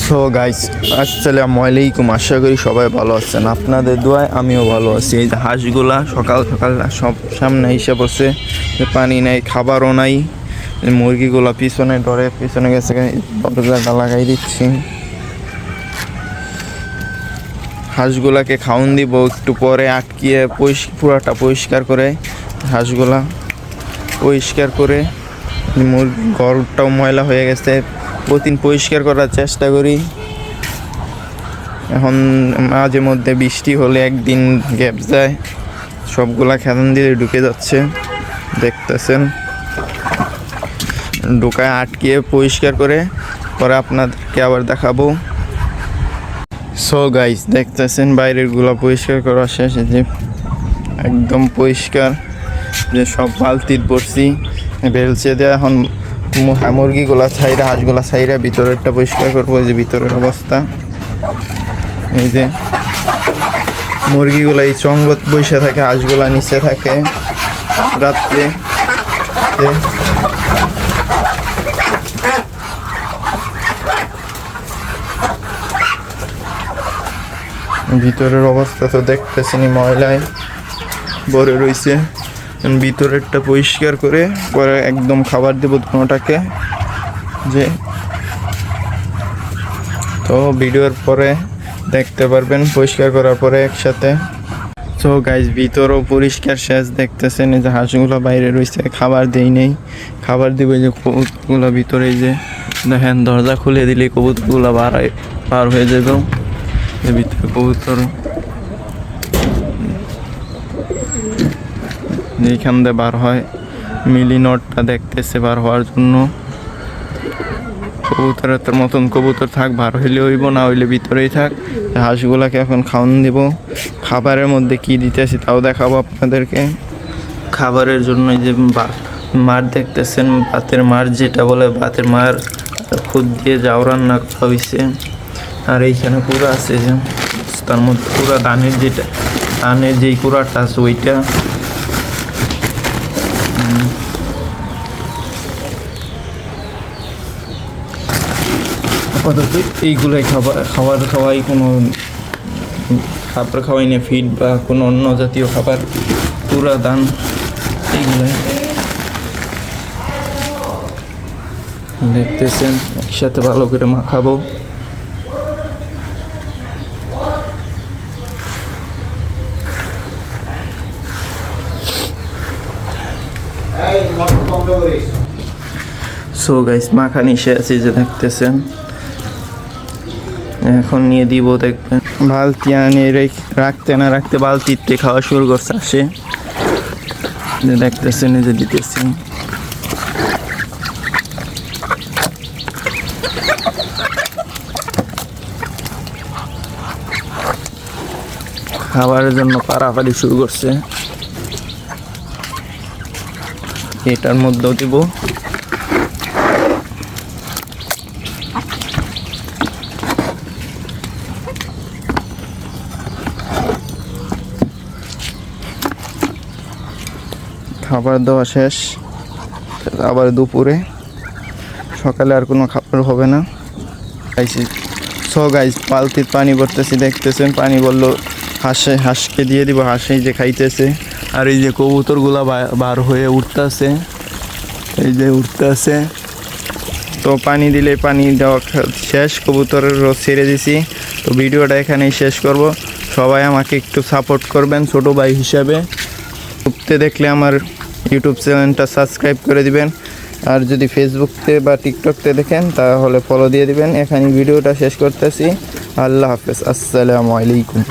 So guys, আসসালামু আলাইকুম। আশা করি সবাই ভালো আছেন। আপনাদের দোয়ায় আমিও ভালো আছি। এই যে হাঁসগুলা সকাল সকাল সব সামনে এসে পড়ছে, পানি নাই, খাবারও নাই। মুরগিগুলা পিছনে ডরে পিছনে গেছে, দরজাটা লাগাই দিচ্ছি। হাঁসগুলাকে খাওয়ান দিব একটু পরে, আটকিয়ে পুরাটা পরিষ্কার করে হাঁসগুলা পরিষ্কার করে। মুরগি ঘরটাও ময়লা হয়ে গেছে, প্রতিদিন পরিষ্কার করার চেষ্টা করি। এখন মাঝে মধ্যে বৃষ্টি হলে একদিন গ্যাপ যায়, সবগুলা খেলান দিয়ে ঢুকে যাচ্ছে, দেখতেছেন। ঢুকায় আটকিয়ে পরিষ্কার করে পরে আপনাদেরকে আবার দেখাবো। সো গাইস, দেখতেছেন বাইরের গুলা পরিষ্কার করা শেষ, যে একদম পরিষ্কার, যে সব বালতির পড়ছি বেলচে দেওয়া। এখন মুরগিগুলা ছাইরা, হাঁসগুলা ছাইরা ভিতরেরটা পরিষ্কার করবো। যে ভিতরের অবস্থা, এই যে মুরগিগুলা এই চঙ্গত বসে থাকে, হাঁসগুলা নিচে থাকে। রাত্রে ভিতরের অবস্থা তো দেখতেছেন, ময়লায় ভরে রয়েছে। ভিতরেরটা পরিষ্কার করে পরে একদম খাবার দেবো দুটোটাকে। যে তো ভিডিওর পরে দেখতে পারবেন পরিষ্কার করার পরে একসাথে। তো গাইস, ভিতরও পরিষ্কার শেষ, দেখতেছেন। এই যে হাঁসগুলো বাইরে রয়েছে, খাবার দেই নেই, খাবার দিবে। যে কবুতরগুলো ভিতরে, যে দেখেন দরজা খুলে দিলে কবুতরগুলো বার হয়ে যাবে। ভিতরে কবুতর এইখান দিয়ে বার হয়, মিলি নটটা দেখতেছে বার হওয়ার জন্য। কবুতরের মতন কবুতর থাক, বার হইলে হইব, না হইলে ভিতরেই থাক। হাঁসগুলাকে এখন খাওয়ান দিব। খাবারের মধ্যে কি দিতেছি তাও দেখাবো আপনাদেরকে। খাবারের জন্য যে মার দেখতেছেন, ভাতের মার যেটা বলে, ভাতের মার খুদ দিয়ে যাও রান্না করা হয়েছে। আর এইখানে কুড়া আছে, যে তার মধ্যে কুড়া ধানের, যেটা ধানের যেই কুড়াটা আছে ওইটা। আপাতত এইগুলাই খাবার খাওয়াই, কোনো খাবার খাওয়াই না, ফিড বা কোনো অন্য জাতীয় খাবার, পুরা দান এইগুলাই দেখতেছেন। একসাথে ভালো করে মাখাবো। সো গাইস, মাখানি শেষ, যে দেখতেছেন। এখন নিয়ে দিব, দেখবেন বালতি আনে রাখতে না রাখতে বালতিতে খাওয়া শুরু করছে আসে, যে দেখতেছেন। এই যে দিতেছি, খাবারের জন্য পারাপারি শুরু করছে। এটার মধ্যেও দিব। খাবার দেওয়া শেষ, আবার দুপুরে, সকালে আর কোনো খাবার হবে না। সো গাইস, বালতির পানি ভরতেছি, দেখতেছেন। পানি বললো হাঁসকে দিয়ে দিব, হাঁসেই যে খাইতেছে। আর এই যে কবুতরগুলা বার হয়ে উঠতেছে, এই যে উঠতেছে। তো পানি দিলে, পানি দেওয়া শেষ, কবুতরের রোজ ছেড়ে দিছি। তো ভিডিওটা এখানেই শেষ করব। সবাই আমাকে একটু সাপোর্ট করবেন ছোটো ভাই হিসাবে। উঠতে দেখলে আমার ইউটিউব চ্যানেলটা সাবস্ক্রাইব করে দিবেন। আর যদি ফেসবুকতে বা টিকটকতে দেখেন তাহলে ফলো দিয়ে দিবেন। এখানে ভিডিওটা শেষ করতেছি। আল্লাহ হাফেজ, আসসালামু আলাইকুম।